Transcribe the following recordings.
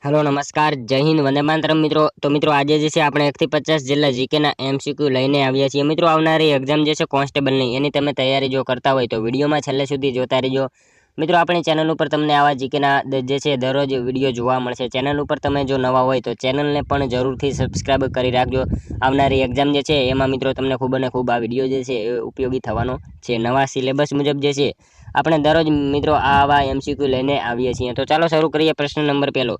Hello નમસ્કાર જય હિન્દ વંદે માતરમ મિત્રો। તો મિત્રો આજે જે છે આપણે 1 થી 50 જેટલા જીકેના એમસીક્યુ લઈને આવ્યા છીએ મિત્રો। આવનારી એક્ઝામ જે છે કોન્સ્ટેબલની એની તમે તૈયારી જો કરતા હોય તો વિડીયોમાં છેલ્લે સુધી જોતા રહેજો મિત્રો। આપણી ચેનલ ઉપર તમને આવા જીકેના જે છે દરરોજ વિડીયો જોવા મળશે। ચેનલ ઉપર તમે જો નવા હોય તો ચેનલને પણ જરૂરથી સબસ્ક્રાઇબ કરી રાખજો। આવનારી એક્ઝામ જે છે એમાં મિત્રો તમને ખૂબ અને ખૂબ આ વિડીયો જે છે એ ઉપયોગી થવાનો છે। નવા સિલેબસ મુજબ જે છે આપણે દરરોજ મિત્રો આવા એમસીક્યુ લઈને આવીએ છીએ। તો ચાલો શરૂ કરીએ। પ્રશ્ન નંબર 1,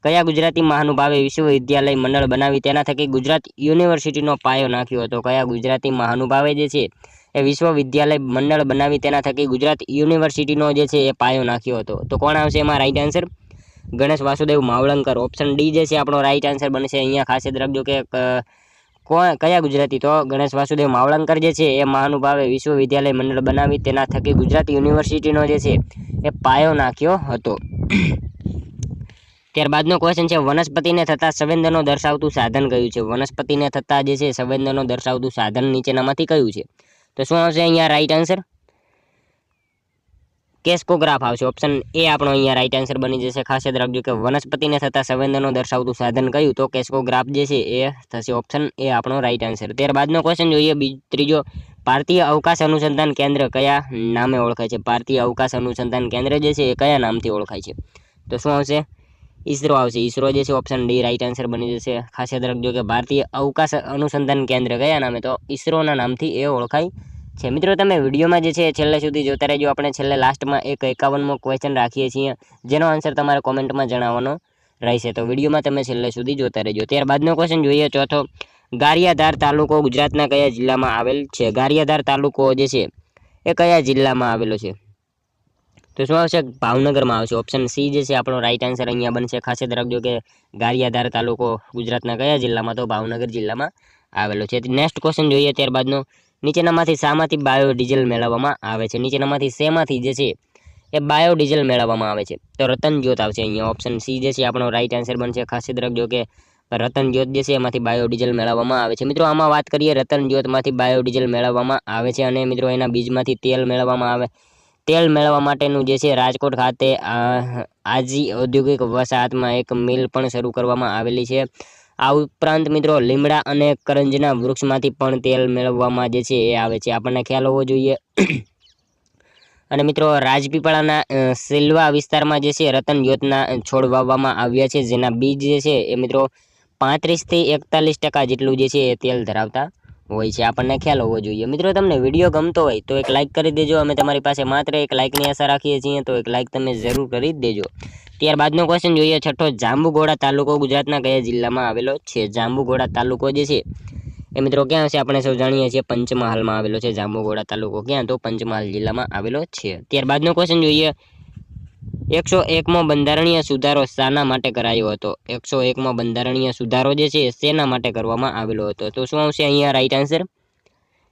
કયા ગુજરાતી મહાનુભાવે વિશ્વવિદ્યાલય મંડળ બનાવી તેના થકી ગુજરાત યુનિવર્સિટીનો પાયો નાખ્યો હતો? કયા ગુજરાતી મહાનુભાવે જે છે એ વિશ્વવિદ્યાલય મંડળ બનાવી તેના થકી ગુજરાત યુનિવર્સિટીનો જે છે એ પાયો નાખ્યો હતો? તો કોણ આવશે એમાં right answer? Ganesh Vasudev Mavalankar. Option D જે છે આપણો રાઈટ આન્સર બનશે। અહીંયા ખાસ યાદ રાખજો કે કયા ગુજરાતી? તો ગણેશ વાસુદેવ માવલંકર જે છે એ મહાનુભાવે વિશ્વવિદ્યાલય મંડળ બનાવી તેના થકી ગુજરાત યુનિવર્સિટીનો જે છે એ પાયો નાખ્યો હતો। ત્યારબાદનો ક્વેશ્ચન છે, વનસ્પતિને થતા સંવેદનો દર્શાવતું સાધન કયું છે? વનસ્પતિને થતા જે છે સંવેદનો દર્શાવતું સાધન નીચેનામાંથી કયું છે? તો શું આવશે અહીંયા રાઈટ આન્સર? કેસ્કોગ્રાફ આવશે। ઓપ્શન એ આપણો અહીંયા રાઈટ આન્સર બની જશે। ખાસ યાદ રાખજો કે વનસ્પતિને થતા સંવેદનો દર્શાવતું સાધન કયું? તો કેસ્કોગ્રાફ જે છે એ થશે। ઓપ્શન એ આપણો રાઈટ આન્સર। ત્યારબાદનો ક્વેશ્ચન જોઈએ ત્રીજો, ભારતીય અવકાશ અનુસંધાન કેન્દ્ર કયા નામે ઓળખાય છે? ભારતીય અવકાશ અનુસંધાન કેન્દ્ર જે છે એ કયા નામથી ઓળખાય છે? તો શું આવશે? ઈસરો આવશે। ઈસરો જે છે ઓપ્શન ડી રાઈટ આન્સર બની જશે। ખાસ યાદ રાખજો કે ભારતીય અવકાશ અનુસંધાન કેન્દ્ર કયા નામે? તો ઈસરોના નામથી એ ઓળખાય છે। મિત્રો તમે વિડીયોમાં જે છે છેલ્લે સુધી જોતા રહેજો। આપણે છેલ્લે લાસ્ટમાં એક 51મો ક્વેશ્ચન રાખીએ છીએ જેનો આન્સર તમારે કોમેન્ટમાં જણાવવાનો રહેશે। તો વિડીયોમાં તમે છેલ્લે સુધી જોતા રહેજો। ત્યારબાદનો ક્વેશ્ચન જોઈએ ચોથો, ગારિયાધાર તાલુકો ગુજરાતના કયા જિલ્લામાં આવેલ છે? ગારિયાધાર તાલુકો જે છે એ કયા જિલ્લામાં આવેલો છે? તો શું આવશે? ભાવનગરમાં આવશે। ઓપ્શન સી જે છે આપણો રાઈટ આન્સર અહીંયા બનશે। ખાસ યાદ રાખજો કે ગારિયાધાર તાલુકો ગુજરાતના કયા જિલ્લામાં? તો ભાવનગર જિલ્લામાં આવેલો છે। નેક્સ્ટ ક્વેશ્ચન જોઈએ ત્યારબાદનો, નીચેનામાંથી શામાંથી બાયોડીઝલ મેળવવામાં આવે છે? નીચેનામાંથી શેમાંથી જે છે એ બાયોડીઝલ મેળવવામાં આવે છે? તો રતન જ્યોત આવશે અહીંયા। ઓપ્શન સી જે છે આપણો રાઈટ આન્સર બનશે। ખાસ યાદ રાખજો કે રતન જ્યોત જે છે એમાંથી બાયોડીઝલ મેળવવામાં આવે છે। મિત્રો આમાં વાત કરીએ રતન જ્યોતમાંથી બાયોડીઝલ મેળવવામાં આવે છે અને મિત્રો એના બીજમાંથી તેલ મેળવવામાં આવે। તેલ મેળવવા માટેનું જે છે રાજકોટ ખાતે આજી ઔદ્યોગિક વસાહતમાં એક મિલ પણ શરૂ કરવામાં આવેલી છે। આ ઉપરાંત મિત્રો લીમડા અને કરંજના વૃક્ષમાંથી પણ તેલ મેળવવામાં જે છે એ આવે છે, આપણને ખ્યાલ હોવો જોઈએ। અને મિત્રો રાજપીપળાના સિલવા વિસ્તારમાં જે છે રતન જ્યોતના છોડ વાવવામાં આવ્યા છે જેના બીજ જે છે એ મિત્રો 35 થી 41% જેટલું જે છે એ તેલ ધરાવતા હોય છે, આપણને ખ્યાલ હોવો જોઈએ। મિત્રો તમને વિડીયો ગમતો હોય તો એક લાઇક કરી દેજો। અમે તમારી પાસે માત્ર એક લાઇકની આશા રાખીએ છીએ, તો એક લાઇક તમે જરૂર કરી દેજો। ત્યારબાદનો ક્વેશ્ચન જોઈએ છઠ્ઠો, જાંબુઘોડા તાલુકો ગુજરાતના કયા જિલ્લામાં આવેલો છે? જાંબુઘોડા તાલુકો જે છે એ મિત્રો ક્યાં છે? આપણે સૌ જાણીએ છીએ પંચમહાલમાં આવેલો છે જાંબુઘોડા તાલુકો। ક્યાં? તો પંચમહાલ જિલ્લામાં આવેલો છે। ત્યારબાદનો ક્વેશ્ચન જોઈએ, 101મો બંધારણીય સુધારો શાના માટે કરાયો હતો? 101મો બંધારણીય સુધારો જે છે શેના માટે કરવામાં આવેલો હતો? તો શું આવશે અહીંયા રાઈટ આન્સર?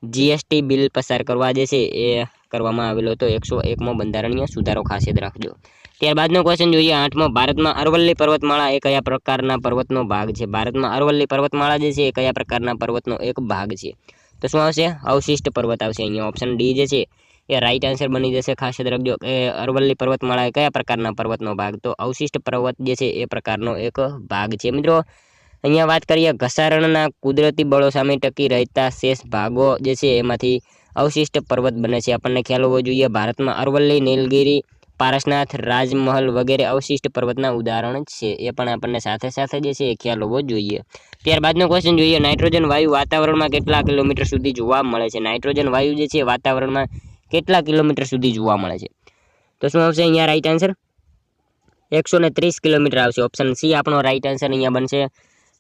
જીએસટી બિલ પસાર કરવા જે છે એ કરવામાં આવેલો હતો 101મો બંધારણીય સુધારો, ખાસ યાદ રાખજો। ત્યારબાદનો ક્વેશ્ચન જોઈએ આઠમો, ભારતમાં અરવલ્લી પર્વતમાળા એ કયા પ્રકારના પર્વતનો ભાગ છે? ભારતમાં અરવલ્લી પર્વતમાળા જે છે એ કયા પ્રકારના પર્વતનો એક ભાગ છે? તો શું આવશે? અવશિષ્ટ પર્વત આવશે અહીંયા। ઓપ્શન ડી જે છે એ રાઈટ આન્સર બની જશે। ખાસ યાદ રાખજો કે અરવલ્લી પર્વતમાળા એ કયા પ્રકારના પર્વતનો ભાગ? તો અવશિષ્ટ પર્વત જે છે એ પ્રકારનો એક ભાગ છે। મિત્રો અહીંયા વાત કરીએ ઘસારણના કુદરતી બળો સામે ટકી રહેતા શેષ ભાગો જે છે એમાંથી અવશિષ્ટ પર્વત બને છે, આપણને ખ્યાલ હોવો જોઈએ। ભારતમાં અરવલ્લી, નીલગિરી, પારસનાથ, રાજમહલ વગેરે અવશિષ્ટ પર્વતના ઉદાહરણ છે, એ પણ આપણને સાથે સાથે જે છે એ ખ્યાલ હોવો જોઈએ। ત્યારબાદનો ક્વેશ્ચન જોઈએ, નાઇટ્રોજન વાયુ વાતાવરણમાં કેટલા કિલોમીટર સુધી જોવા મળે છે? નાઇટ્રોજન વાયુ જે છે વાતાવરણમાં કેટલા કિલોમીટર સુધી જોવા મળે છે? તો શું આવશે અહીંયા રાઈટ આન્સર? 130 કિલોમીટર આવશે। ઓપ્શન સી આપણો રાઈટ આન્સર અહીંયા બનશે।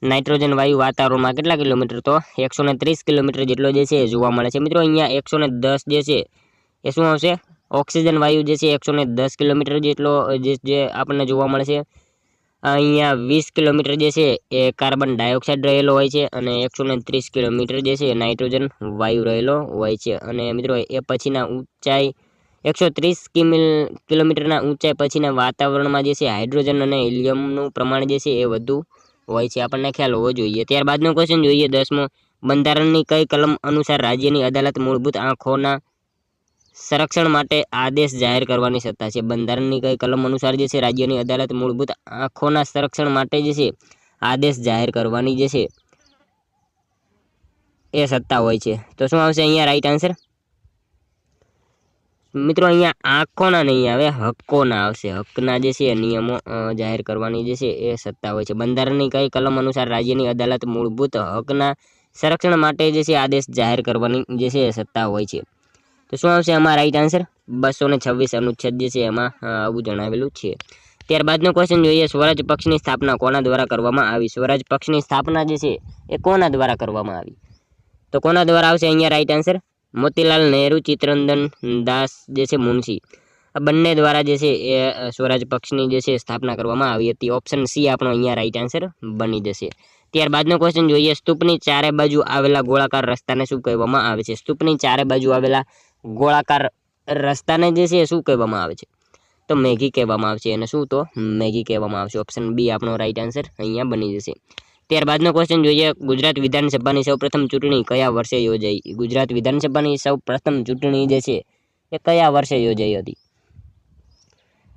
નાઇટ્રોજન વાયુ વાતાવરણમાં કેટલા કિલોમીટર? તો 130 કિલોમીટર જેટલો જે છે જોવા મળે છે। મિત્રો અહીંયા 110 જે છે એ શું આવશે? ઓક્સિજન વાયુ જે છે 110 કિલોમીટર જેટલો જે આપણને જોવા મળે છે। અહીંયા 20 કિલોમીટર જે છે એ કાર્બન ડાયોક્સાઇડ રહેલો હોય છે અને 130 કિલોમીટર જે છે નાઇટ્રોજન વાયુ રહેલો હોય છે। અને મિત્રો એ પછીના ઊંચાઈ 130 કિલોમીટરના ઊંચાઈ પછીના વાતાવરણમાં જે છે હાઇડ્રોજન અને હિલિયમનું પ્રમાણ જે છે એ વધુ હોય છે, આપણને ખ્યાલ હોવો જોઈએ। ત્યારબાદનો ક્વેશ્ચન જોઈએ 10મો, બંધારણની કઈ કલમ અનુસાર રાજ્યની અદાલત મૂળભૂત આંખોના સંરક્ષણ માટે આદેશ જાહેર કરવાની સત્તા છે. બંધારણની કઈ કલમ અનુસાર જે છે રાજ્યની અદાલત મૂળભૂત આંખોના સંરક્ષણ માટે જે છે આદેશ જાહેર કરવાની જે છે એ સત્તા હોય છે. તો શું આવશે અહીંયા રાઈટ આન્સર? મિત્રો અહીંયા આંખોના નહીં આવે, હક્કોના આવશે. હકના જે છે નિયમો જાહેર કરવાની જે છે એ સત્તા હોય છે. બંધારણની કઈ કલમ અનુસાર રાજ્યની અદાલત મૂળભૂત હકના સંરક્ષણ માટે જે છે આદેશ જાહેર કરવાની જે છે એ સત્તા હોય છે. તો શું આવશે આમાં રાઈટ આન્સર? 226 અનુચ્છેદ જે છે એમાં આવું જણાવેલું છે. ત્યારબાદનો ક્વેશ્ચન જોઈએ, સ્વરાજ પક્ષની સ્થાપના કોના દ્વારા કરવામાં આવી? સ્વરાજ પક્ષની સ્થાપના જે છે એ કોના દ્વારા કરવામાં આવી? તો કોના દ્વારા આવશે અહીંયા રાઈટ આન્સર? મોતીલાલ નહેરુ, ચિત્તરંજન દાસ જે છે મુનશી, આ બંને દ્વારા જે છે એ સ્વરાજ પક્ષની જે છે સ્થાપના કરવામાં આવી હતી. ઓપ્શન સી આપણો અહીંયા રાઈટ આન્સર બની જશે. ત્યારબાદનો ક્વેશ્ચન જોઈએ, સ્તૂપની ચારે બાજુ આવેલા ગોળાકાર રસ્તાને શું કહેવામાં આવે છે? સ્તૂપની ચારે બાજુ આવેલા ગોળાકાર રસ્તાને જે છે શું કહેવામાં આવે છે? તો મેઘી કહેવામાં આવશે. અને શું? તો મેઘી કહેવામાં આવશે. ઓપ્શન બી આપણો રાઈટ આન્સર અહીંયા બની જશે. ત્યારબાદનો ક્વેશ્ચન જોઈએ, ગુજરાત વિધાનસભાની સૌપ્રથમ ચૂંટણી કયા વર્ષે યોજાઈ? ગુજરાત વિધાનસભાની સૌપ્રથમ ચૂંટણી જે છે એ કયા વર્ષે યોજાઈ હતી?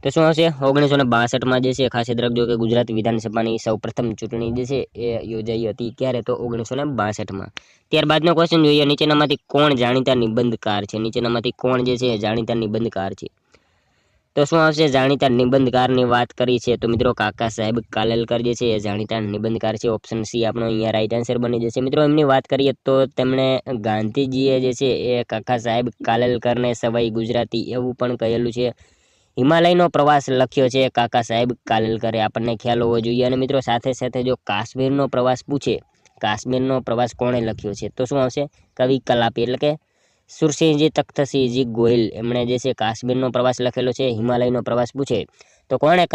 તો શું આવશે? 1962 જે છે. ખાસ યાદ રાખજો કે ગુજરાત વિધાનસભાની સૌપ્રથમ ચૂંટણી જે છે એ યોજાઈ હતી. ક્યારે? તો 1962. ત્યારબાદનો ક્વેશ્ચન જોઈએ, નીચેનામાંથી કોણ જાણીતા નિબંધકાર છે? નીચેનામાંથી કોણ જે છે જાણીતા નિબંધકાર છે? તો શું આવશે? જાણીતા નિબંધકારની વાત કરી છે તો મિત્રો કાકા સાહેબ કાલેલકર જે છે એ જાણીતા નિબંધકાર છે. ઓપ્શન સી આપણો અહીંયા રાઈટ આન્સર બની જશે. મિત્રો એમની વાત કરીએ તો તેમણે ગાંધીજીએ જે છે એ કાકા સાહેબ કાલેલકરને સવાઈ ગુજરાતી એવું પણ કહેલું છે. હિમાલયનો પ્રવાસ લખ્યો છે કાકા સાહેબ કાલેલકરે, આપણને ખ્યાલ હોવો જોઈએ. અને મિત્રો સાથે સાથે જો કાશ્મીરનો પ્રવાસ પૂછે, કાશ્મીરનો પ્રવાસ કોણે લખ્યો છે? તો શું આવશે? કવિ કલાપી એટલે કે સુરસિંહજી તખ્તસિંહજી ગોહિલ, એમણે જે છે કાશ્મીરનો પ્રવાસ લખેલો છે. હિમાલયનો પ્રવાસ પૂછે તો કોણે?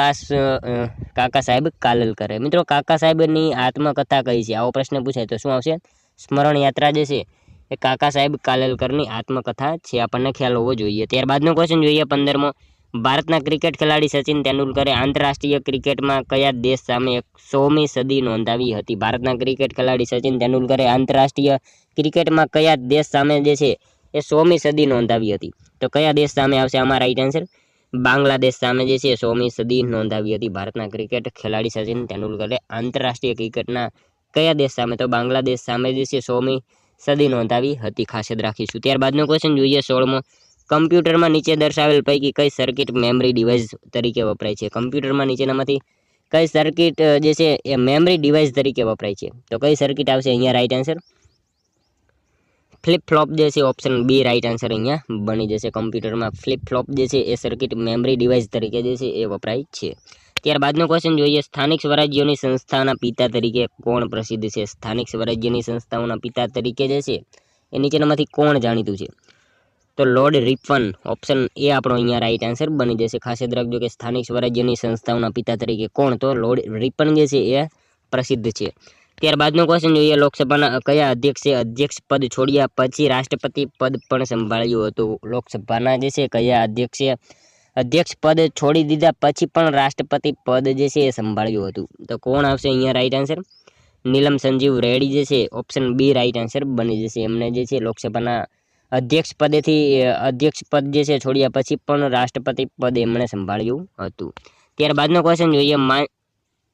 કાકા સાહેબ કાલેલકરે. મિત્રો કાકા સાહેબની આત્મકથા કઈ છે? આવો પ્રશ્ન પૂછાય તો શું આવશે? સ્મરણ યાત્રા જે છે એ કાકા સાહેબ કાલેલકરની આત્મકથા છે, આપણને ખ્યાલ હોવો જોઈએ. ત્યારબાદનો ક્વેશ્ચન જોઈએ 15મો, ભારતના ક્રિકેટ ખેલાડી સચિન તેંડુલકરે આંતરરાષ્ટ્રીય ક્રિકેટમાં કયા દેશ સામે 100મી સદી નોંધાવી હતી? ભારતના ક્રિકેટ ખેલાડી સચિન તેંડુલકરે આંતરરાષ્ટ્રીય ક્રિકેટમાં કયા દેશ સામે જે છે એ 100મી સદી નોંધાવી હતી? તો કયા દેશ સામે આવશે આમાં રાઈટ આન્સર? બાંગ્લાદેશ સામે જે છે 100મી સદી નોંધાવી હતી. ભારતના ક્રિકેટ ખેલાડી સચિન તેંડુલકરે આંતરરાષ્ટ્રીય ક્રિકેટના કયા દેશ સામે? તો બાંગ્લાદેશ સામે જે છે 100મી સદી નોંધાવી હતી. ખાસ યાદ રાખીશું. ત્યારબાદનો ક્વેશ્ચન જોઈએ 16મો, કમ્પ્યુટરમાં નીચે દર્શાવેલ પૈકી કઈ સર્કિટ મેમરી ડિવાઇસ તરીકે વપરાય છે? કમ્પ્યુટરમાં નીચેનામાંથી કઈ સર્કિટ જે છે એ મેમરી ડિવાઇસ તરીકે વપરાય છે? તો કઈ સર્કિટ આવશે અહીંયા રાઈટ આન્સર? ફ્લિપ ફ્લોપ જે છે. ઓપ્શન બી રાઈટ આન્સર અહીંયા બની જશે. કમ્પ્યુટરમાં ફ્લિપ ફ્લોપ જે છે એ સર્કિટ મેમરી ડિવાઇસ તરીકે જે છે એ વપરાય છે. ત્યારબાદનો ક્વેશ્ચન જોઈએ, સ્થાનિક સ્વરાજ્યોની સંસ્થાના પિતા તરીકે કોણ પ્રસિદ્ધ છે? સ્થાનિક સ્વરાજ્યની સંસ્થાઓના પિતા તરીકે જે છે એ નીચેનામાંથી કોણ જાણીતું છે? તો લોર્ડ રિપન. ઓપ્શન એ આપણો અહીંયા રાઈટ આન્સર બની જશે. ખાસ યાદ રાખજો કે સ્થાનિક સ્વરાજ્યની સંસ્થાઓના પિતા તરીકે કોણ? તો લોર્ડ રિપન જે છે એ પ્રસિદ્ધ છે. ત્યારબાદનો ક્વેશ્ચન જોઈએ, લોકસભાના કયા અધ્યક્ષે અધ્યક્ષ પદ છોડ્યા પછી રાષ્ટ્રપતિ પદ પણ સંભાળ્યું હતું? લોકસભાના જે છે કયા અધ્યક્ષે અધ્યક્ષ પદ છોડી દીધા પછી પણ રાષ્ટ્રપતિ પદ જે છે એ સંભાળ્યું હતું? તો કોણ આવશે અહીંયા રાઈટ આન્સર? નીલમ સંજીવ રેડ્ડી જે છે. ઓપ્શન બી રાઈટ આન્સર બની જશે. એમને જે છે લોકસભાના અધ્યક્ષ પદ જે છે છોડ્યા પછી પણ રાષ્ટ્રપતિ પદ એમણે સંભાળ્યું હતું. ત્યારબાદનો ક્વેશ્ચન જોઈએ,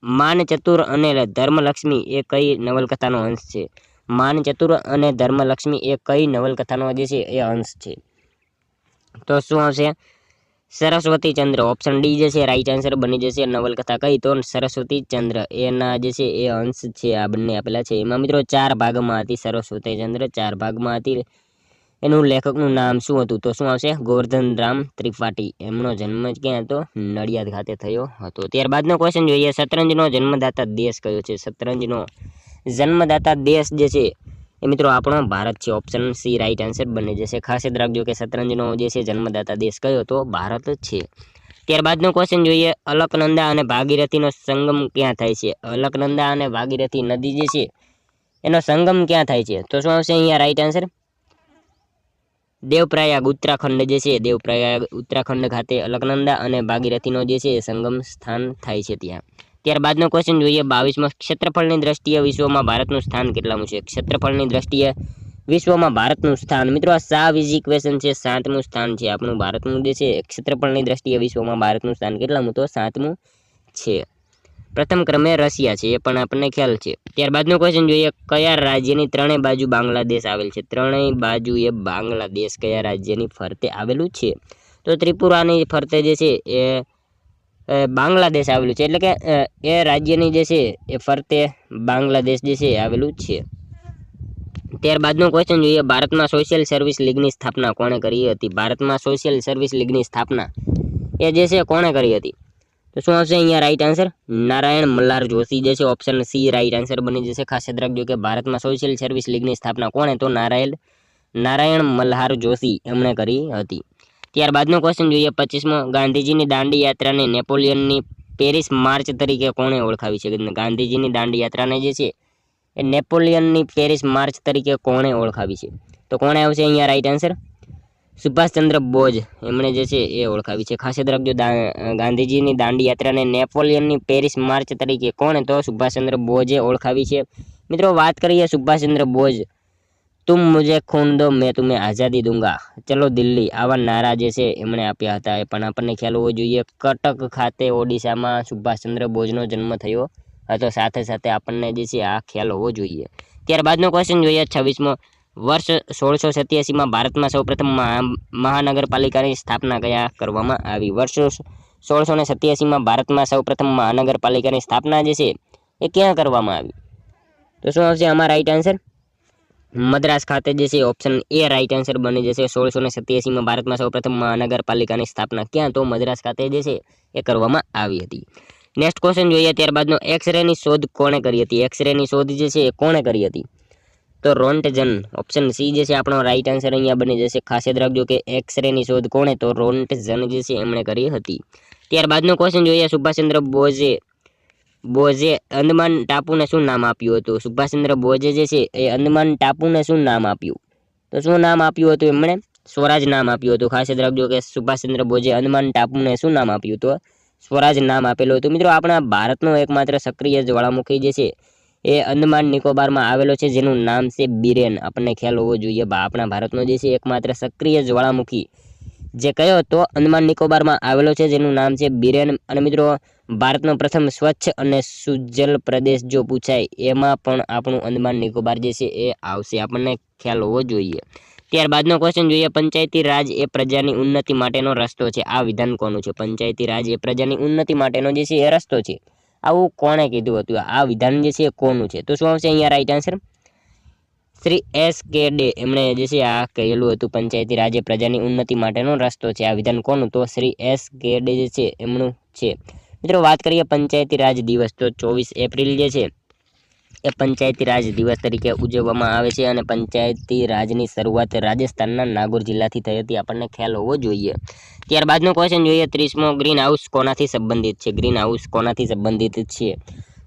માનચતુર અને ધર્મલક્ષ્મી એ કઈ નવલકથાનો અંશ છે? માનચતુર અને ધર્મલક્ષ્મી એ કઈ નવલકથાનો જે છે એ અંશ છે? તો શું આવશે? સરસ્વતી ચંદ્ર. ઓપ્શન ડી જે છે રાઈટ આન્સર બની જશે. નવલકથા કઈ? તો સરસ્વતી ચંદ્ર એના જે છે એ અંશ છે. આ બંને આપેલા છે. એમાં મિત્રો 4 ભાગમાં હતી સરસ્વતી ચંદ્ર, 4 ભાગમાં હતી. એનું લેખકનું નામ શું હતું? તો શું આવશે? ગોવર્ધન રામ ત્રિપાઠી. એમનો જન્મ ક્યાં હતો? નડિયાદ ખાતે થયો હતો. ત્યારબાદનો ક્વેશ્ચન જોઈએ, શતરંજનો જન્મદાતા દેશ કયો છે? શતરંજનો જન્મદાતા દેશ જે છે એ મિત્રો આપણો ભારત છે. ઓપ્શન સી રાઈટ આન્સર બની જશે. ખાસ યાદ રાખજો કે શતરંજનો જે છે જન્મદાતા દેશ કયો? તો ભારત છે. ત્યારબાદનો ક્વેશ્ચન જોઈએ, અલકનંદા અને ભાગીરથીનો સંગમ ક્યાં થાય છે? અલકનંદા અને ભાગીરથી નદી જે છે એનો સંગમ ક્યાં થાય છે? તો શું આવશે અહીંયા રાઈટ આન્સર? દેવપ્રયાગ ઉત્તરાખંડ જે છે. દેવપ્રયાગ ઉત્તરાખંડ ખાતે અલકનંદા અને ભાગીરથીનો જે છે સંગમ સ્થાન થાય છે ત્યાં. ત્યારબાદનો ક્વેશ્ચન જોઈએ, 22મો, ક્ષેત્રફળની દ્રષ્ટિએ વિશ્વમાં ભારતનું સ્થાન કેટલામું છે? ક્ષેત્રફળની દ્રષ્ટિએ વિશ્વમાં ભારતનું સ્થાન મિત્રો આ સાવ ઇઝી ક્વેશ્ચન છે 7મું સ્થાન છે આપણું ભારતનું જે છે ક્ષેત્રફળની દ્રષ્ટિએ વિશ્વમાં ભારતનું સ્થાન કેટલામું તો 7મું છે પ્રથમ ક્રમે રશિયા છે એ પણ આપણને ખ્યાલ છે ત્યારબાદનો ક્વેશ્ચન જોઈએ કયા રાજ્યની ત્રણેય બાજુ બાંગ્લાદેશ આવેલ છે ત્રણેય બાજુ એ બાંગ્લાદેશ કયા રાજ્યની ફરતે આવેલું છે તો ત્રિપુરાની ફરતે જે છે એ બાંગ્લાદેશ આવેલું છે એટલે કે એ રાજ્યની જે છે એ ફરતે બાંગ્લાદેશ જે છે આવેલું છે ત્યારબાદનો ક્વેશ્ચન જોઈએ ભારતમાં સોશિયલ સર્વિસ લીગની સ્થાપના કોણે કરી હતી ભારતમાં સોશિયલ સર્વિસ લીગની સ્થાપના એ જે છે કોણે કરી હતી તો શું આવશે અહીંયા રાઈટ આન્સર નારાયણ મલ્હાર જોશી જે છે ઓપ્શન સી રાઈટ આન્સર બની જશે ખાસ યાદ રાખજો કે ભારતમાં સોશિયલ સર્વિસ લીગની સ્થાપના કોણે તો નારાયણ મલ્હાર જોશી એમણે કરી હતી ત્યારબાદનો ક્વેશ્ચન જોઈએ 25મો ગાંધીજીની દાંડી યાત્રાને નેપોલિયનની પેરિસ માર્ચ તરીકે કોણે ઓળખાવી છે ગાંધીજીની દાંડી યાત્રાને જે છે એ નેપોલિયનની પેરિસ માર્ચ તરીકે કોણે ઓળખાવી છે તો કોણે આવશે અહીંયા રાઈટ આન્સર સુભાષચંદ્ર બોઝ એમણે જે છે એ ઓળખાવી છે ખાસ યાદ રાખજો ગાંધીજીની દાંડી યાત્રાને નેપોલિયનની પેરિસ માર્ચ તરીકે કોણે તો સુભાષચંદ્ર બોઝે ઓળખાવી છે મિત્રો વાત કરીએ સુભાષચંદ્ર બોઝ તુમ મુझे खून दो मैं तुम्हें आज़ादी दूंगा ચલો દિલ્હી આવા નારા જે છે એમણે આપ્યા હતા એ પણ આપણને ખ્યાલ હોવો જોઈએ કટક ખાતે ઓડિશામાં સુભાષચંદ્ર બોઝનો જન્મ થયો હતો સાથે સાથે આપણને જે છે આ ખ્યાલ હોવો જોઈએ ત્યારબાદનો ક્વેશ્ચન જોઈએ 26મો વર્ષ 1687માં ભારતમાં સૌપ્રથમ મહાનગરપાલિકાની સ્થાપના કયા કરવામાં આવી વર્ષ 1687માં ભારતમાં સૌપ્રથમ મહાનગરપાલિકાની સ્થાપના જે છે એ ક્યાં કરવામાં આવી તો શું આવશે આમાં રાઈટ આન્સર મદ્રાસ ખાતે જે છે ઓપ્શન એ રાઈટ આન્સર બની જશે 1687માં ભારતમાં સૌપ્રથમ મહાનગરપાલિકાની સ્થાપના ક્યાં તો મદ્રાસ ખાતે જે છે એ કરવામાં આવી હતી નેક્સ્ટ ક્વેશ્ચન જોઈએ ત્યારબાદનો એક્સરેની શોધ કોણે કરી હતી એક્સરેની શોધ જે છે એ કોણે કરી હતી તો રોન્ટજન ઓપ્શન સી જે છે આપણો રાઈટ આન્સર અહીંયા બની જશે ખાસ યાદ રાખજો કે એક્સરેની શોધ કોણે તો રોન્ટજન જે છે એમણે કરી હતી ત્યારબાદનો ક્વેશ્ચન જોઈએ સુભાષચંદ્ર બોઝે અંદમાન ટાપુને શું નામ આપ્યું હતું સુભાષચંદ્ર બોઝે જે છે એ અંદમાન ટાપુને શું નામ આપ્યું તો શું નામ આપ્યું હતું એમણે સ્વરાજ નામ આપ્યું હતું ખાસ યાદ રાખજો કે સુભાષચંદ્ર બોઝે અંદમાન ટાપુને શું નામ આપ્યું તો સ્વરાજ નામ આપેલું હતું મિત્રો આપણા ભારતનો એકમાત્ર સક્રિય જ્વાળામુખી જે છે એ અંદમાન નિકોબારમાં આવેલો છે જેનું નામ છે બિરેન આપણને ખ્યાલ હોવો જોઈએ આપણા ભારતનો જે છે એકમાત્ર સક્રિય જ્વાળામુખી જે કયો તો અંદમાન નિકોબારમાં આવેલો છે જેનું નામ છે બિરેન અને મિત્રો ભારતનો પ્રથમ સ્વચ્છ અને સુજલ પ્રદેશ જો પૂછાય એમાં પણ આપણું અંદમાન નિકોબાર જે છે એ આવશે આપણને ખ્યાલ હોવો જોઈએ ત્યારબાદનો ક્વેશ્ચન જોઈએ પંચાયતી રાજ એ પ્રજાની ઉન્નતિ માટેનો રસ્તો છે આ વિધાન કોનું છે પંચાયતી રાજ એ પ્રજાની ઉન્નતિ માટેનો જે છે એ રસ્તો છે આવું કોણે કીધું હતું આ વિધાન જે છે એ કોનું છે તો શું આવશે અહીંયા right answer Shri S.K. Day એમણે જે છે આ કહેલું હતું પંચાયતી રાજ એ પ્રજાની ઉન્નતિ માટેનો રસ્તો છે આ વિધાન કોનું તો શ્રી S.K. ડે જે છે એમનું છે મિત્રો વાત કરીએ પંચાયતી રાજ દિવસ તો 24 એપ્રિલ જે છે એ પંચાયતી રાજ દિવસ તરીકે ઉજવવામાં આવે છે અને પંચાયતી રાજની શરૂઆત રાજસ્થાનના નાગોર જિલ્લાથી થઈ હતી આપણને ખ્યાલ હોવો જોઈએ ત્યારબાદનો ક્વેશ્ચન જોઈએ 30મો ગ્રીન હાઉસ કોનાથી સંબંધિત છે ગ્રીન હાઉસ કોનાથી સંબંધિત છે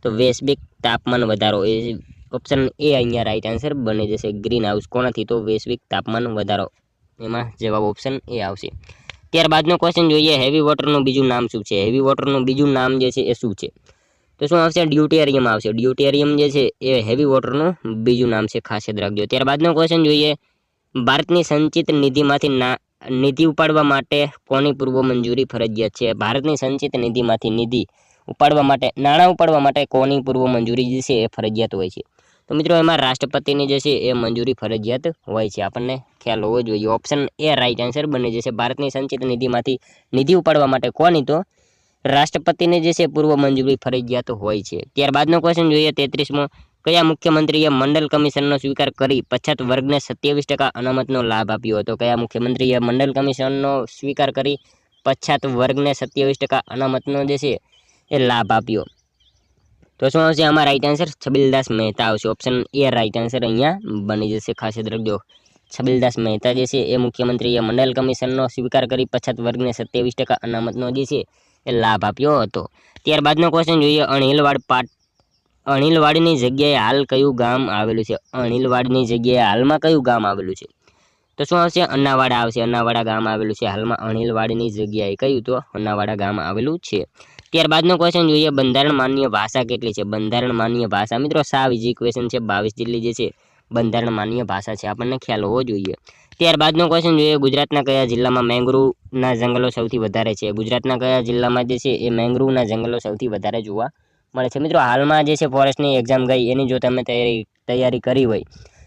તો વૈશ્વિક તાપમાન વધારો એ ઓપ્શન એ અહીંયા રાઈટ આન્સર બની જશે ગ્રીન હાઉસ કોનાથી તો વૈશ્વિક તાપમાન વધારો એમાં જવાબ ઓપ્શન એ આવશે ત્યારબાદનો ક્વેશ્ચન જોઈએ હેવી વોટરનું બીજું નામ શું છે હેવી વોટરનું બીજું નામ જે છે એ શું છે તો શું આવશે ડ્યુટેરિયમ આવશે ડ્યુટેરિયમ જે છે એ હેવી વોટરનું બીજું નામ છે ખાસ યાદ રાખજો ત્યારબાદનો ક્વેશ્ચન જોઈએ ભારતની સંચિત નિધિમાંથી નિધિ ઉપાડવા માટે કોની પૂર્વ મંજૂરી ફરજિયાત છે ભારતની સંચિત નિધિમાંથી નિધિ ઉપાડવા માટે નાણાં ઉપાડવા માટે કોની પૂર્વ મંજૂરી જે છે એ ફરજિયાત હોય છે તો મિત્રો એમાં રાષ્ટ્રપતિની જે છે એ મંજૂરી ફરજિયાત હોય છે આપણને ખ્યાલ હોવો જોઈએ ઓપ્શન એ રાઈટ આન્સર બની જશે ભારતની સંચિત નિધિમાંથી નિધિ ઉપાડવા માટે કોની તો રાષ્ટ્રપતિને જે છે પૂર્વ મંજૂરી ફરજિયાત હોય છે ત્યારબાદનો ક્વેશ્ચન જોઈએ 33મો કયા મુખ્યમંત્રીએ મંડળ કમિશનનો સ્વીકાર કરી પછાત વર્ગને 27% અનામતનો લાભ આપ્યો હતો કયા મુખ્યમંત્રીએ મંડળ કમિશનનો સ્વીકાર કરી પછાત વર્ગને 27% અનામતનો જે છે એ લાભ આપ્યો તો શું આવશે આમાં રાઈટ આન્સર છબીલદાસ મહેતા આવશે ઓપ્શન એ રાઈટ આન્સર અહીંયા બની જશે ખાસ યાદ રાખજો છબીલદાસ મહેતા જે છે એ મુખ્યમંત્રીએ મંડળ કમિશનનો સ્વીકાર કરી પછાત વર્ગને 27% અનામતનો જે છે એ લાભ આપ્યો હતો ત્યારબાદનો ક્વેશ્ચન જોઈએ અણિલવાડની જગ્યાએ હાલ કયું ગામ આવેલું છે અણિલવાડની જગ્યાએ હાલમાં કયું ગામ આવેલું છે તો શું આવશે અન્નાવાડા આવશે અન્નાવાડા ગામ આવેલું છે હાલમાં અણિલવાડની જગ્યાએ કયું તો અન્નાવાડા ગામ આવેલું છે ત્યારબાદનો ક્વેશ્ચન જોઈએ બંધારણ માન્ય ભાષા કેટલી છે બંધારણ માન્ય ભાષા મિત્રો સાવ ઇઝી ક્વેશ્ચન છે 22 જેટલી જે છે બંધારણ માન્ય ભાષા છે, આપણને ખ્યાલ હોવો જોઈએ. ત્યારબાદનો ક્વેશ્ચન જોઈએ, ગુજરાતના કયા જિલ્લામાં મેંગ્રુવના જંગલો સૌથી વધારે છે? ગુજરાતના કયા જિલ્લામાં જે છે એ મેંગ્રુવના જંગલો સૌથી વધારે જોવા મળે છે? મિત્રો હાલમાં જે છે ફોરેસ્ટની એક્ઝામ ગઈ, એની જો તમે તૈયારી કરી હોય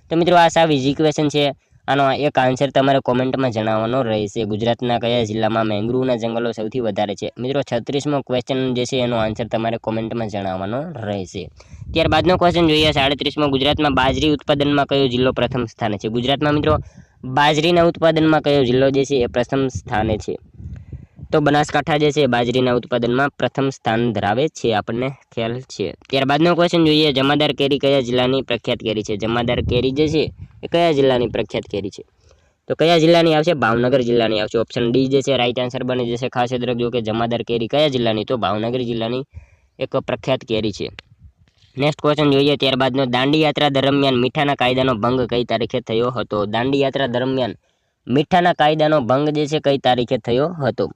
તો મિત્રો આ સાવ ઇઝી ક્વેશ્ચન છે. આનો એક આન્સર તમારે કોમેન્ટમાં જણાવવાનો રહેશે. ગુજરાતના કયા જિલ્લામાં મેંગ્રુવના જંગલો સૌથી વધારે છે? મિત્રો 36મો ક્વેશ્ચન જે છે એનો આન્સર તમારે કોમેન્ટમાં જણાવવાનો રહેશે. ત્યારબાદનો ક્વેશ્ચન જોઈએ 37મો, ગુજરાતમાં બાજરી ઉત્પાદનમાં કયો જિલ્લો પ્રથમ સ્થાને છે? ગુજરાતમાં મિત્રો બાજરીના ઉત્પાદનમાં કયો જિલ્લો જે છે એ પ્રથમ સ્થાને છે? તો બનાસકાંઠા જે છે બાજરીના ઉત્પાદનમાં પ્રથમ સ્થાન ધરાવે છે, આપણને ખ્યાલ છે. ત્યારબાદનો ક્વેશ્ચન જોઈએ, જમાદાર કેરી કયા જિલ્લાની પ્રખ્યાત કેરી છે? જમાદાર કેરી જે છે એ કયા જિલ્લાની પ્રખ્યાત કેરી છે? તો કયા જિલ્લાની આવશે? ભાવનગર જિલ્લાની આવશે. ઓપ્શન ડી જે છે રાઈટ આન્સર બની જશે. ખાસ યાદ રાખજો કે જમાદાર કેરી કયા જિલ્લાની? તો ભાવનગર જિલ્લાની એક પ્રખ્યાત કેરી છે. નેક્સ્ટ ક્વેશ્ચન જોઈએ, ત્યારબાદનો દાંડી યાત્રા દરમિયાન મીઠાના કાયદાનો ભંગ કઈ તારીખે થયો હતો? દાંડી યાત્રા દરમિયાન મીઠાના કાયદાનો ભંગ જે છે કઈ તારીખે થયો હતો?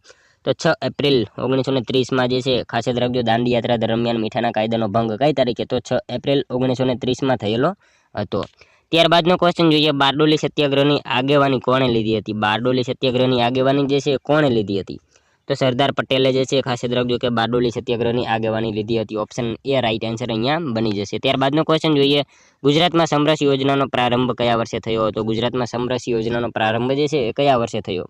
તો 6 એપ્રિલ 1930માં જે છે, ખાસ યાદ રાખજો, દાંડી યાત્રા દરમિયાન મીઠાના કાયદાનો ભંગ કઈ તારીખે? તો 6 એપ્રિલ 1930માં થયેલો હતો. ત્યારબાદનો ક્વેશ્ચન જોઈએ, બારડોલી સત્યાગ્રહની આગેવાની કોણે લીધી હતી? બારડોલી સત્યાગ્રહની આગેવાની જે છે કોણે લીધી હતી? તો સરદાર પટેલે જે છે, ખાસ યાદ રાખજો કે બારડોલી સત્યાગ્રહની આગેવાની લીધી હતી. ઓપ્શન એ રાઈટ આન્સર અહીંયા બની જશે. ત્યારબાદનો ક્વેશ્ચન જોઈએ, ગુજરાતમાં સમરસ યોજનાનો પ્રારંભ કયા વર્ષે થયો હતો? ગુજરાતમાં સમરસ યોજનાનો પ્રારંભ જે છે એ કયા વર્ષે થયો?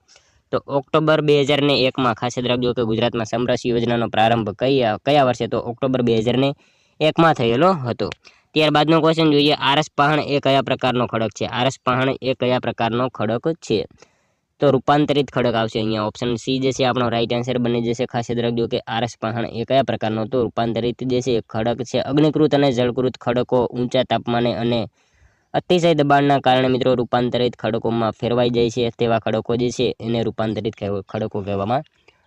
તો ઓક્ટોબર 2001માં. ખાસ યાદ રાખજો કે ગુજરાતમાં સમરસ યોજનાનો પ્રારંભ કયા વર્ષે? તો ઓક્ટોબર 2001માં થયેલો હતો. ત્યારબાદનો ક્વેશ્ચન જોઈએ, આરસ પહાણ એ કયા પ્રકારનો ખડક છે? આરસ પહાણ એ કયા પ્રકારનો ખડક છે? તો રૂપાંતરિત ખડક આવશે અહીંયા. ઓપ્શન સી જે છે આપણો રાઈટ આન્સર બની જશે. ખાસ યાદ રાખજો કે આરસ પહાણ એ કયા પ્રકારનો? તો રૂપાંતરિત જે છે ખડક છે. અગ્નિકૃત અને જળકૃત ખડકો ઊંચા તાપમાને અને અતિશય દબાણના કારણે મિત્રો રૂપાંતરિત ખડકોમાં ફેરવાઈ જાય છે, તેવા ખડકો જે છે એને રૂપાંતરિત ખડકો કહેવામાં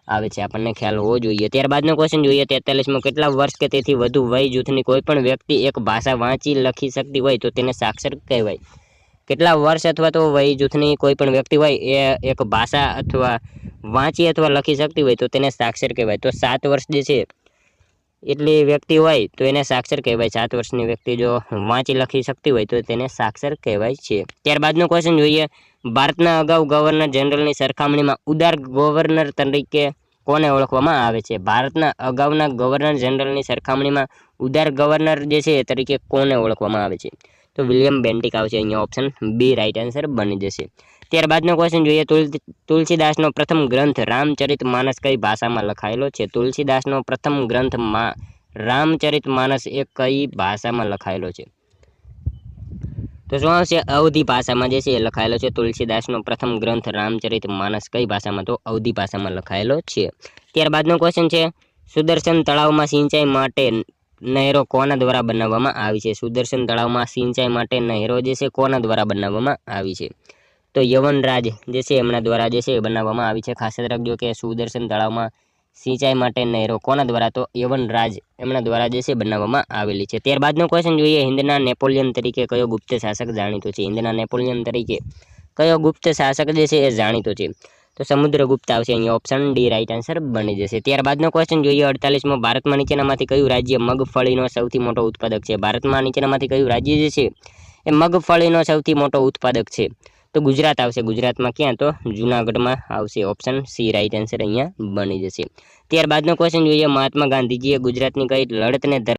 આવે છે, આપણને ખ્યાલ હોવો જોઈએ. ત્યારબાદનો ક્વેશ્ચન જોઈએ, 43મો, કેટલા વર્ષ કે તેથી વધુ વય જૂથની કોઈ પણ વ્યક્તિ એક ભાષા વાંચી લખી શકતી હોય તો તેને સાક્ષર કહેવાય? કેટલા વર્ષ અથવા તો વય જૂથની કોઈ પણ વ્યક્તિ હોય એ એક ભાષા અથવા વાંચી અથવા લખી શકતી હોય તો તેને સાક્ષર કહેવાય. તો 7 વર્ષ જે છે એટલી વ્યક્તિ હોય તો એને સાક્ષર કહેવાય. 7 વર્ષની વ્યક્તિ જો વાંચી લખી શકતી હોય તો તેને સાક્ષર કહેવાય છે. ત્યારબાદનો ક્વેશ્ચન જોઈએ, ભારતના અગાઉ ગવર્નર જનરલની સરખામણીમાં ઉદાર ગવર્નર તરીકે કોને ઓળખવામાં આવે છે? ભારતના અગાઉના ગવર્નર જનરલની સરખામણીમાં ઉદાર ગવર્નર જે છે તરીકે કોને ઓળખવામાં આવે છે? તો વિલિયમ બેન્ટિક આવશે અહીંયા. ઓપ્શન બી રાઈટ આન્સર બની જશે. ત્યારબાદનો ક્વેશ્ચન જોઈએ, તુલસીદાસનો પ્રથમ ગ્રંથ રામચરિતમાનસ કઈ ભાષામાં લખાયેલો છે? તુલસીદાસનો પ્રથમ ગ્રંથ રામચરિતમાનસ એ કઈ ભાષામાં લખાયેલો છે? તો શું આવશે? અવધી ભાષામાં જે છે એ લખાયેલો છે. તુલસીદાસનો પ્રથમ ગ્રંથ રામચરિતમાનસ કઈ ભાષામાં? તો અવધી ભાષામાં લખાયેલો છે. ત્યારબાદનો ક્વેશ્ચન છે, સુદર્શન તળાવમાં સિંચાઈ માટે નહેરો કોના દ્વારા બનાવવામાં આવી છે? સુદર્શન તળાવમાં સિંચાઈ માટે નહેરો જે છે કોના દ્વારા બનાવવામાં આવી છે? તો યવનરાજ જે છે એમના દ્વારા જે છે બનાવવામાં આવી છે. ખાસ યાદ રાખજો કે સુદર્શન તળાવમાં સિંચાઈ માટે નહેરો કોના દ્વારા? તો યવનરાજ એમના દ્વારા જે છે બનાવવામાં આવેલી છે. ત્યારબાદનો ક્વેશ્ચન જોઈએ, હિન્દના નેપોલિયન તરીકે કયો ગુપ્ત શાસક જાણીતો છે? હિન્દના નેપોલિયન તરીકે કયો ગુપ્ત શાસક જે છે એ જાણીતો છે? તો સમુદ્રગુપ્ત આવશે અહીંયા. ઓપ્શન ડી રાઈટ આન્સર બની જશે. ત્યારબાદનો ક્વેશ્ચન જોઈએ, 48મો, ભારતમાં નીચેનામાંથી કયું રાજ્ય મગફળીનો સૌથી મોટો ઉત્પાદક છે? ભારતમાં નીચેનામાંથી કયું રાજ્ય જે છે એ મગફળીનો સૌથી મોટો ઉત્પાદક છે? તો ગુજરાત આવશે. ગુજરાતમાં ક્યાં? તો જુનાગઢમાં આવશે. ઓપ્શન સી રાઈટ આન્સર અહીંયા બની જશે. ત્યારબાદનો ક્વેશ્ચન જોઈએ, મહાત્મા ગાંધીજીએ ગુજરાતની કઈ લડતને